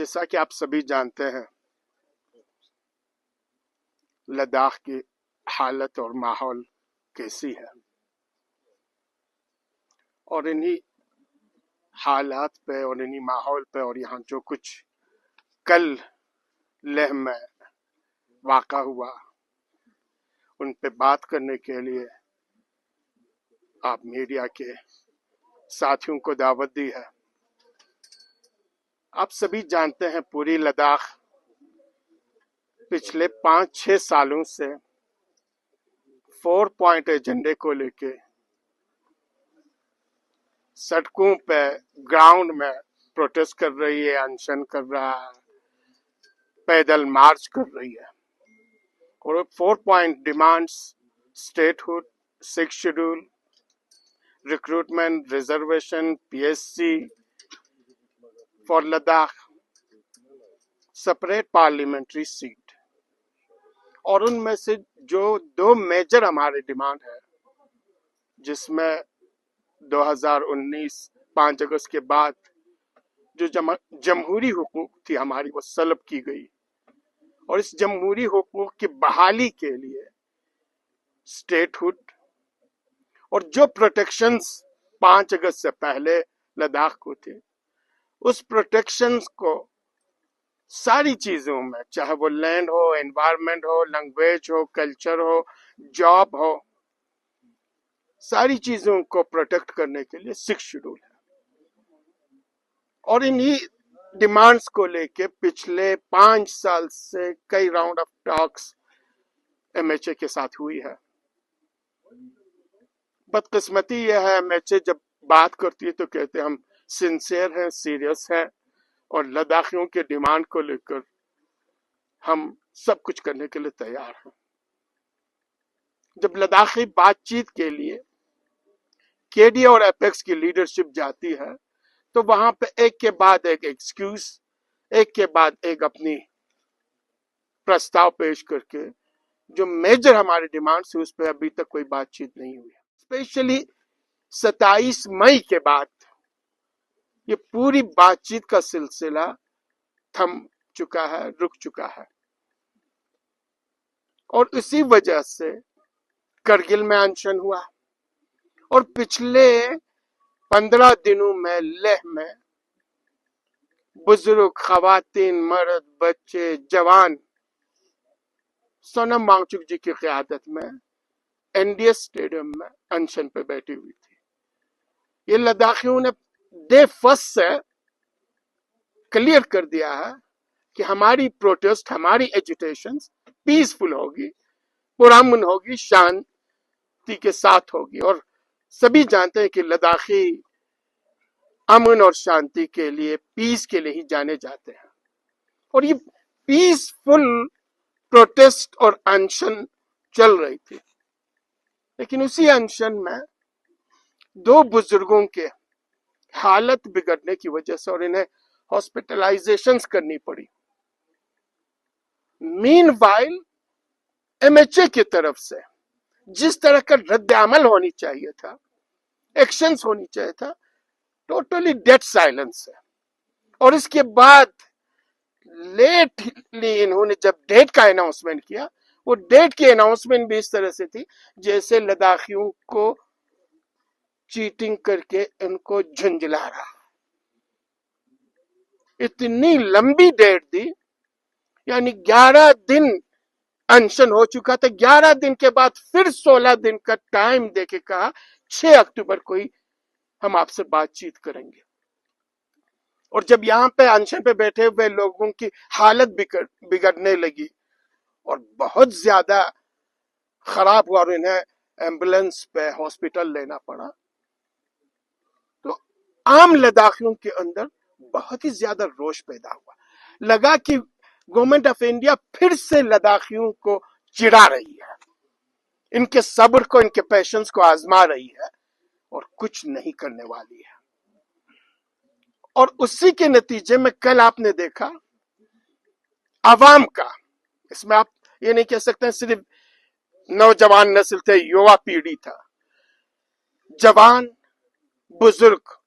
जैसा कि आप सभी जानते हैं, लद्दाख की हालत और माहौल कैसी है, और इन्हीं हालात पे और इन्हीं माहौल पे और यहाँ जो कुछ कल लेह में वाक़ा हुआ, उन पे बात करने के लिए आप मीडिया के साथियों को दावत दी है। आप सभी जानते हैं, पूरी लद्दाख पिछले 5-6 सालों से 4 पॉइंट एजेंडे को लेके सड़कों पे, ग्राउंड में प्रोटेस्ट कर रही है, अनशन कर रहा है, पैदल मार्च कर रही है। और 4 point demands statehood, 6th schedule, recruitment, reservation, PSC for Ladakh, separate parliamentary seat, और उनमें से जो 2 मेजर हमारे डिमांड है, जिसमें 2019 5 अगस्त के बाद जो जमहूरी हुकूक थी हमारी, वो सल्ब की गई, और इस जमहूरी हुकूक की बहाली के लिए स्टेटहुड और जो प्रोटेक्शंस 5 अगस्त से पहले लद्दाख को थे, उस प्रोटेक्शंस को सारी चीजों में, चाहे वो लैंड हो, एनवायरनमेंट हो, लैंग्वेज हो, कल्चर हो, जॉब हो, सारी चीजों को प्रोटेक्ट करने के लिए 6th शेड्यूल है। और इन्हीं डिमांड्स को लेके पिछले 5 साल से कई राउंड ऑफ टॉक्स MHA के साथ हुई है। बदकिस्मती यह है, MHA जब बात करती है तो कहते हैं हम सिंसियर हैं, सीरियस हैं, और लद्दाखियों के डिमांड को लेकर हम सब कुछ करने के लिए तैयार हैं। जब लद्दाखी बातचीत के लिए KD और एपेक्स की लीडरशिप जाती है, तो वहां पे एक के बाद एक एक्सक्यूज, एक के बाद एक अपनी प्रस्ताव पेश करके जो मेजर हमारे डिमांड्स है उस पर अभी तक कोई बातचीत नहीं हुई। स्पेशली 27 मई के बाद ये पूरी बातचीत का सिलसिला थम चुका है, रुक चुका है, और इसी वजह से करगिल में अनशन हुआ, और पिछले 15 दिनों में लेह में बुजुर्ग, खवातीन, मर्द, बच्चे, जवान सोनम वांगचुक जी की क़यादत में NDS स्टेडियम में अनशन पे बैठी हुई थी। ये लद्दाखियों ने डे फर्स्ट से क्लियर कर दिया है कि हमारी प्रोटेस्ट, हमारी एजिटेशन पीसफुल होगी, पुरअमन होगी, शांति के साथ होगी, और सभी जानते हैं कि लद्दाखी अमन और शांति के लिए, पीस के लिए ही जाने जाते हैं। और ये पीसफुल प्रोटेस्ट और अनशन चल रही थी, लेकिन उसी अनशन में 2 बुजुर्गों के हालत बिगड़ने की वजह से और इन्हें हॉस्पिटलाइजेशंस करनी पड़ी। मीनवाइल MHA की तरफ से जिस तरह का रद्द अमल होनी चाहिए था, एक्शंस होनी चाहिए था, टोटली डेड साइलेंस है। और इसके बाद लेटली इन्होंने जब डेट का अनाउंसमेंट किया, वो डेट की अनाउंसमेंट भी इस तरह से थी जैसे लद्दाखियों को चीटिंग करके इनको झुंझला रहा। इतनी लंबी डेट दी, यानी 11 दिन अनशन हो चुका था, 11 दिन के बाद फिर 16 दिन का टाइम देके कहा 6 अक्टूबर को ही हम आपसे बातचीत करेंगे। और जब यहाँ पे अनशन पे बैठे हुए लोगों की हालत बिगड़ने लगी और बहुत ज्यादा खराब हुआ और इन्हें एम्बुलेंस पे हॉस्पिटल लेना पड़ा, तो आम लद्दाखियों के अंदर बहुत ही ज्यादा रोष पैदा हुआ। लगा कि गवर्नमेंट ऑफ इंडिया फिर से लद्दाखियों को चिढ़ा रही है, इनके सब्र को, इनके पेशेंस को आजमा रही है और कुछ नहीं करने वाली है। और उसी के नतीजे में कल आपने देखा आवाम का, इसमें आप ये नहीं कह सकते सिर्फ नौजवान नस्ल थे, युवा पीढ़ी था, जवान, बुजुर्ग,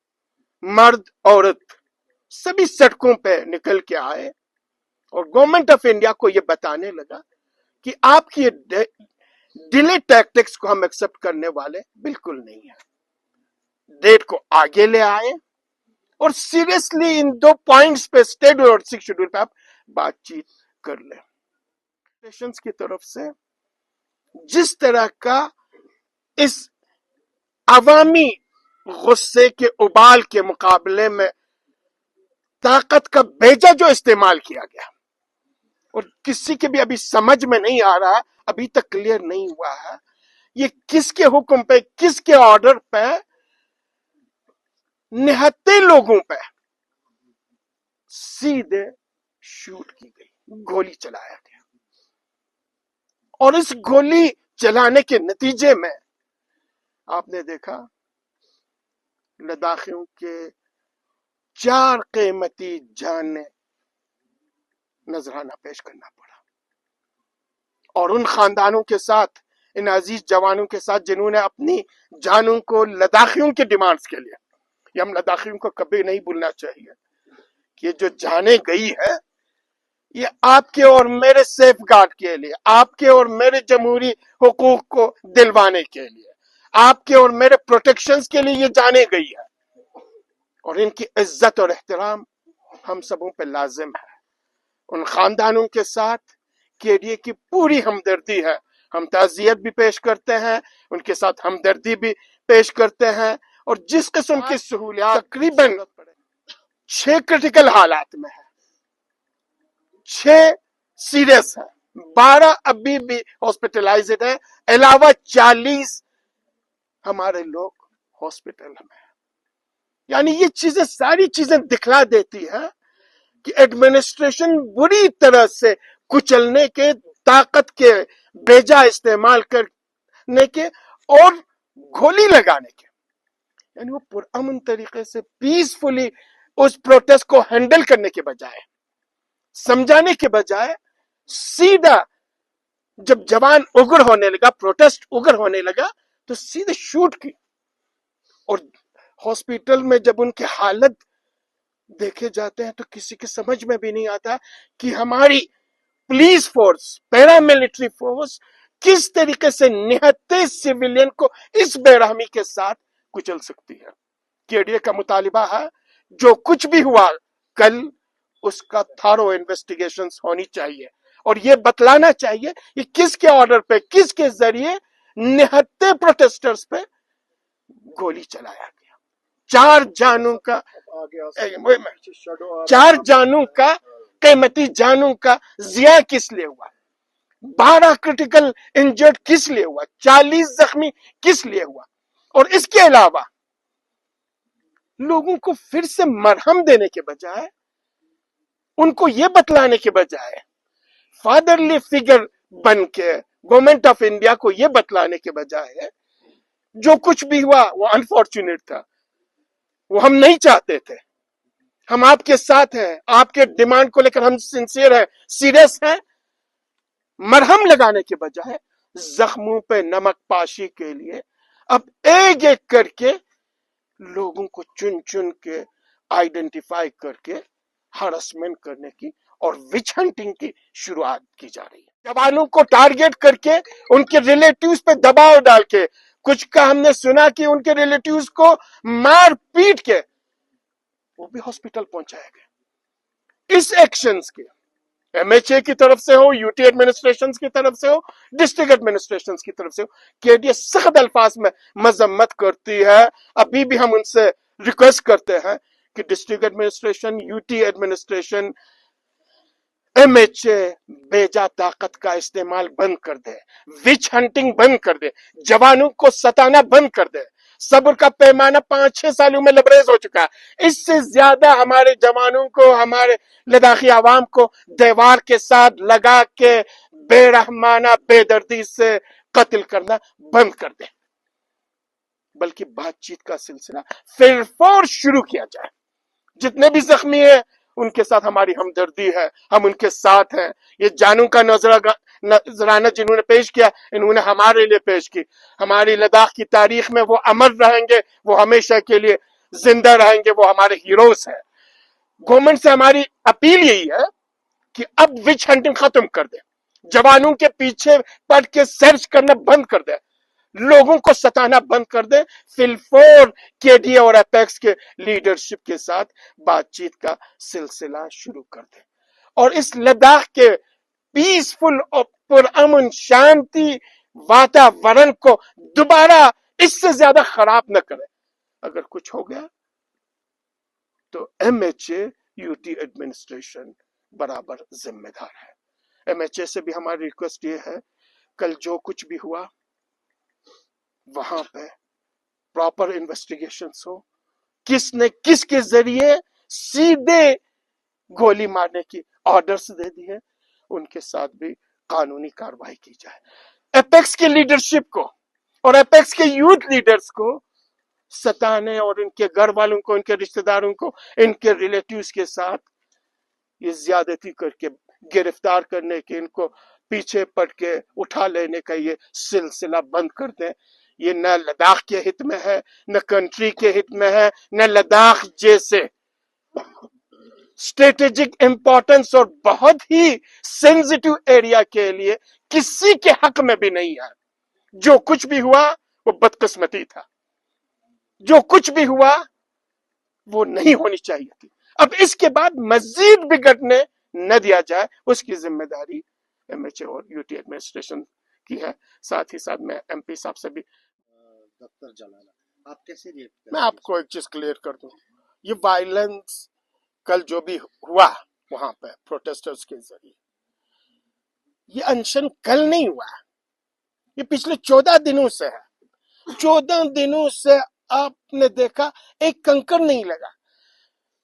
मर्द, औरत, سبھی سڑکوں پہ نکل کے آئے اور گورنمنٹ آف انڈیا کو یہ بتانے لگا کہ آپ کی ڈیلے ٹیکٹکس کو ہم ایکسپٹ کرنے والے بالکل نہیں ہیں. ڈیٹ کو آگے لے آئے اور سیریسلی ان 2 پوائنٹس پہ اسٹیٹ اور 6 شیڈول پہ آپ بات چیت کر لیں. اسٹیشنز کی طرف سے جس طرح کا اس عوامی غصے کے ابال کے مقابلے میں طاقت کا بیجا جو استعمال کیا گیا اور کسی کے بھی ابھی سمجھ میں نہیں آ رہا, ابھی تک کلیئر نہیں ہوا ہے یہ کس کے حکم پہ, کس کے آرڈر پہ نہتے لوگوں پہ سیدھے شوٹ کی گئی, گولی چلایا گیا. اور اس گولی چلانے کے نتیجے میں آپ نے دیکھا لداخیوں کے 4 قیمتی جانیں نذرانہ پیش کرنا پڑا. اور ان خاندانوں کے ساتھ, ان عزیز جوانوں کے ساتھ جنہوں نے اپنی جانوں کو لداخیوں کے ڈیمانڈز کے لیے, یہ ہم لداخیوں کو کبھی نہیں بھولنا چاہیے کہ یہ جو جانیں گئی ہے یہ آپ کے اور میرے سیف گارڈ کے لیے, آپ کے اور میرے جمہوری حقوق کو دلوانے کے لیے, آپ کے اور میرے پروٹیکشنز کے لیے یہ جانے گئی ہے. اور ان کی عزت اور احترام ہم سبوں پہ لازم ہے. ان خاندانوں کے ساتھ KDA کی پوری ہمدردی ہے. ہم تعزیت بھی پیش کرتے ہیں, ان کے ساتھ ہمدردی بھی پیش کرتے ہیں. اور جس قسم کی سہولیات تقریباً 6 کرٹیکل حالات میں ہے, 6 سیریس ہیں, 12 ابھی بھی ہاسپٹلائزڈ ہیں, علاوہ 40 ہمارے لوگ ہاسپٹل میں ہیں. یعنی یہ چیزیں, ساری چیزیں دکھلا دیتی ہے کہ ایڈمنسٹریشن بری طرح سے کچلنے کے, طاقت کے بیجا استعمال کرنے کے اور گولی لگانے کے, یعنی وہ پرامن طریقے سے پیسفلی اس پروٹیسٹ کو ہینڈل کرنے کے بجائے, سمجھانے کے بجائے, سیدھا جب جوان اگر ہونے لگا, پروٹیسٹ اگر ہونے لگا تو سیدھے شوٹ کی. اور ہاسپٹل میں جب ان کی حالت دیکھے جاتے ہیں تو کسی کی سمجھ میں بھی نہیں آتا کہ ہماری پولیس فورس, پیراملٹری فورس کس طریقے سے نہتے سیویلین کو اس بے رحمی کے ساتھ کچل سکتی ہے. KDA کا مطالبہ ہے جو کچھ بھی ہوا کل اس کا تھارو انویسٹیگیشنز ہونی چاہیے اور یہ بتلانا چاہیے کہ کس کے آرڈر پہ, کس کے ذریعے نہتے پروٹیسٹرز پہ گولی چلایا گیا. 4 جانوں کا قیمتی جانوں کا ضیاع کس لیے ہوا, 12 کرٹیکل انجرڈ کس لیے ہوا, 40 زخمی کس لیے ہوا. اور اس کے علاوہ لوگوں کو پھر سے مرہم دینے کے بجائے, ان کو یہ بتلانے کے بجائے, فادرلی فگر بن کے گورنمنٹ آف انڈیا کو یہ بتلانے کے بجائے جو کچھ بھی ہوا وہ انفارچونیٹ تھا, وہ ہم نہیں چاہتے تھے, ہم آپ کے ساتھ ہیں, آپ کے ڈیمانڈ کو لے کر ہم سنسیئر ہیں, سیریس ہیں, مرہم لگانے کے بجائے زخموں پہ نمک پاشی کے لیے اب ایک ایک کر کے لوگوں کو چن چن کے آئیڈینٹیفائی کر کے ہراسمنٹ کرنے کی اور وچ ہنٹنگ کی شروعات کی جا رہی ہے. جوانوں کو ٹارگیٹ کر کے ان کے ریلیٹیوز پہ دباؤ ڈال کے, کچھ کا ہم نے سنا کہ ان کے ریلیٹیوز کو مار پیٹ کے وہ بھی ہاسپٹل پہنچائے گئے. اس ایکشنز کے MHA کی طرف سے ہو, UT ایڈمنسٹریشن کی طرف سے ہو, ڈسٹرکٹ ایڈمنسٹریشن کی طرف سے ہو, KDA سخت الفاظ میں مذمت کرتی ہے. ابھی بھی ہم ان سے ریکویسٹ کرتے ہیں کہ district administration, UT administration, MHA بیجا طاقت کا استعمال بند کر دے, وچ ہنٹنگ بند کر دے, جوانوں کو ستانا بند کر دے. صبر کا پیمانہ 5-6 سالوں میں لبریز ہو چکا ہے. اس سے زیادہ ہمارے جوانوں کو, ہمارے لداخی عوام کو دیوار کے ساتھ لگا کے بے رحمانہ بے دردی سے قتل کرنا بند کر دیں, بلکہ بات چیت کا سلسلہ پھر فور شروع کیا جائے. جتنے بھی زخمی ہیں ان کے ساتھ ہماری ہمدردی ہے, ہم ان کے ساتھ ہیں. یہ جانوں کا نذرانہ جنہوں نے پیش کیا, انہوں نے ہمارے لیے پیش کی. ہماری لداخ کی تاریخ میں وہ امر رہیں گے, وہ ہمیشہ کے لیے زندہ رہیں گے, وہ ہمارے ہیروز ہیں. गवर्नमेंट से हमारी अपील यही है कि अब विच हंटिंग खत्म कर दे, जवानों के पीछे पड़ के सर्च करना बंद कर दे, लोगों को सताना बंद कर दे, फिलफोर केडीए और एपेक्स के लीडरशिप के साथ बातचीत का सिलसिला शुरू कर दे और इस लद्दाख के पीसफुल और पुरअमन शांति वातावरण को दोबारा इससे ज्यादा खराब न करे। अगर कुछ हो गया तो एमएचए यूटी एडमिनिस्ट्रेशन बराबर जिम्मेदार है। एमएचए से भी हमारी रिक्वेस्ट ये है, कल जो कुछ भी हुआ वहां पे प्रॉपर इन्वेस्टिगेशन हो, किसने किसके जरिए सीधे गोली मारने की ऑर्डर्स दे दिए, उनके साथ भी कानूनी कार्रवाई की जाए। एपेक्स के लीडरशिप को और एपेक्स के यूथ लीडर्स को सताने और इनके घर वालों को, इनके रिश्तेदारों को, इनके रिलेटिव्स के साथ ये ज्यादती करके गिरफ्तार करने के, इनको पीछे पड़ के उठा लेने का ये सिलसिला बंद कर दें। ये न लद्दाख के हित में है, न कंट्री के हित में है, न लद्दाख जैसे स्ट्रेटेजिक इंपॉर्टेंस और बहुत ही सेंसिटिव एरिया के लिए किसी के हक में भी नहीं है। जो कुछ भी हुआ वो बदकिस्मती था, जो कुछ भी हुआ वो नहीं होनी चाहिए थी। अब इसके बाद मजीद बिगड़ने न दिया जाए, उसकी जिम्मेदारी एमएचए और यूटी एडमिनिस्ट्रेशन की है। साथ ही साथ मैं एमपी साहब से भी डॉक्टर जलाला, आप कैसे रिएक्ट मैं आपको एक चीज क्लियर कर दूं, ये वायलेंस कल जो भी हुआ वहां पे प्रोटेस्टर्स के जरिए, ये अनशन कल नहीं हुआ, ये पिछले 14 दिनों से है। 14 दिनों से आपने देखा एक कंकर नहीं लगा।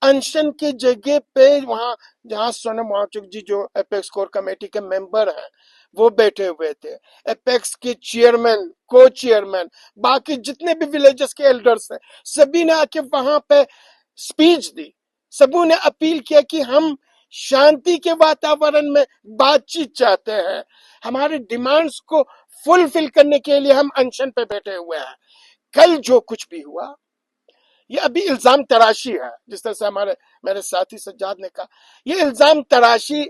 अनशन की जगह पे वहां जहां सोनम वांगचुक जी जो एपेक्स कोर कमेटी के मेंबर हैं वो बैठे हुए थे, एपेक्स के चेयरमैन, को चेयरमैन, बाकी जितने भी विलेजेस के एल्डर्स हैं, सभी ने आके वहां पे स्पीच दी। सबों ने अपील किया कि हम शांति के वातावरण में बातचीत चाहते हैं, हमारे डिमांड्स को फुलफिल करने के लिए हम अनशन पे बैठे हुए हैं। कल जो कुछ भी हुआ ये अभी इल्जाम तराशी है, जिस तरह से हमारे मेरे साथी सज्जाद ने कहा, ये इल्जाम तराशी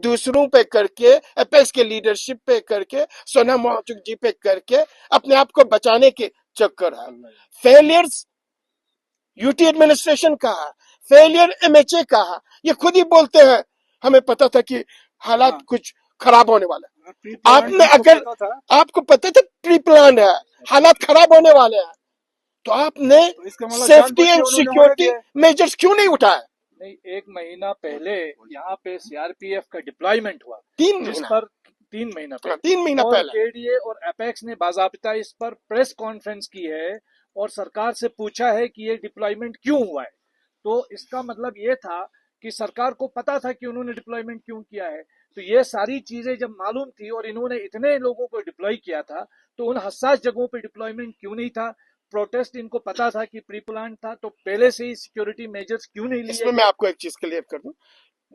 दूसरों पे करके, एपेक्स के लीडरशिप पे करके, सोनम वांगचुक जी पे करके अपने आप को बचाने के चक्कर है। फेलियर्स यूटी एडमिनिस्ट्रेशन का है, फेलियर एमएचए का है। ये खुद ही बोलते हैं हमें पता था कि हालात कुछ खराब होने वाला है। आपने अगर आपको पता था प्री प्लान है, हालात खराब होने वाले हैं, तो आपने सेफ्टी एंड सिक्योरिटी मेजर्स क्यों नहीं उठाए? नहीं, 1 महीना पहले यहाँ पे सीआरपीएफ का डिप्लॉयमेंट हुआ, 3 जिस महीना पर 3 महीना पहले 3 महीना और पहले केडीए और एपेक्स ने बाजाबिता इस पर प्रेस कॉन्फ्रेंस की है और सरकार से पूछा है कि ये डिप्लॉयमेंट क्यों हुआ है। तो इसका मतलब ये था कि सरकार को पता था कि उन्होंने डिप्लॉयमेंट क्यों किया है। तो ये सारी चीजें जब मालूम थी और इन्होंने इतने लोगों को डिप्लॉय किया था, तो उन हसास जगहों पे डिप्लॉयमेंट क्यों नहीं था? प्रोटेस्ट इनको पता था कि प्री प्लान था, तो पहले से ही सिक्योरिटी मेजर्स क्यों नहीं लिए? इसमें मैं आपको एक चीज क्लियर कर दूं,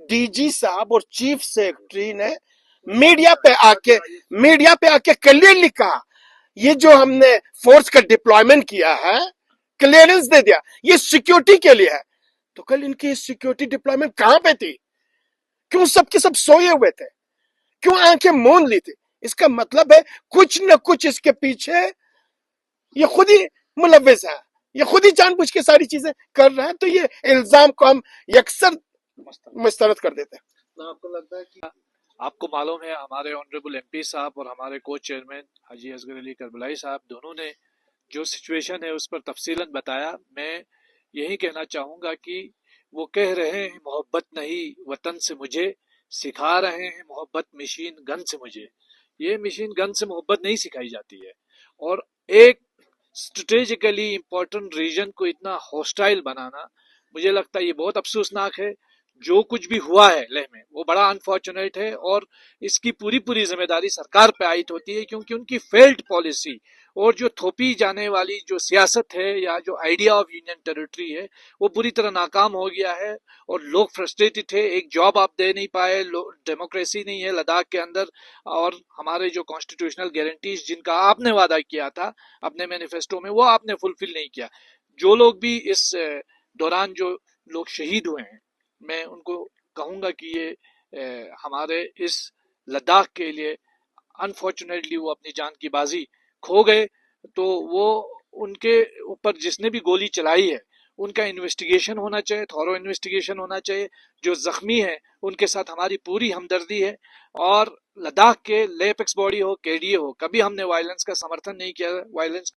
डीजी साहब और चीफ सेक्रेटरी ने मीडिया पे आके क्लियरली कहा, ये जो हमने फोर्स का डिप्लॉयमेंट किया है, क्लियरेंस दे दिया, ये सिक्योरिटी के लिए है। तो कल इनकी सिक्योरिटी डिप्लॉयमेंट कहां पे थी? क्यों सबके सब सोए हुए थे? क्यों आंखें मूंद ली थी? इसका मतलब है कुछ न कुछ इसके पीछे ये खुद ही मुलव्विस है, ये खुद ही जानबूझ के सारी चीजें कर रहे हैं। तो ये इल्जाम को हम यकसर मुस्तरद कर देते हैं। तो आपको लगता है कि आपको मालूम है हमारे ऑनरेबल एमपी साहब और हमारे को चेयरमैन हाजी असगर अली करबलाई साहब दोनों ने जो सिचुएशन है उस पर तफसीलन बताया। मैं यही कहना चाहूँगा कि वो कह रहे हैं मोहब्बत नहीं वतन से मुझे, सिखा रहे हैं मोहब्बत मशीन गन से मुझे। ये मशीन गन से मोहब्बत नहीं सिखाई जाती है। और एक स्ट्रेटेजिकली इम्पोर्टेंट रीजन को इतना हॉस्टाइल बनाना, मुझे लगता है ये बहुत अफसोसनाक है। जो कुछ भी हुआ है लेह में वो बड़ा अनफॉर्चुनेट है और इसकी पूरी जिम्मेदारी सरकार पे आयद होती है, क्योंकि उनकी फेल्ड पॉलिसी और जो थोपी जाने वाली जो सियासत है या जो आइडिया ऑफ यूनियन टेरिटरी है वो पूरी तरह नाकाम हो गया है और लोग फ्रस्ट्रेटेड थे। एक जॉब आप दे नहीं पाए, डेमोक्रेसी नहीं है लद्दाख के अंदर, और हमारे जो कॉन्स्टिट्यूशनल गारंटीज जिनका आपने वादा किया था अपने मैनिफेस्टो में वो आपने फुलफिल नहीं किया। जो लोग भी इस दौरान जो लोग शहीद हुए हैं میں ان کو کہوں گا کہ یہ ہمارے اس لداخ کے لیے انفارچونیٹلی وہ اپنی جان کی بازی کھو گئے، تو وہ ان کے اوپر جس نے بھی گولی چلائی ہے ان کا انویسٹیگیشن ہونا چاہیے، تھورو انویسٹیگیشن ہونا چاہیے. جو زخمی ہیں ان کے ساتھ ہماری پوری ہمدردی ہے، اور لداخ کے لیپیکس باڈی ہو، کے ڈی اے ہو، کبھی ہم نے وائلنس کا سمرتھن نہیں کیا. وائلنس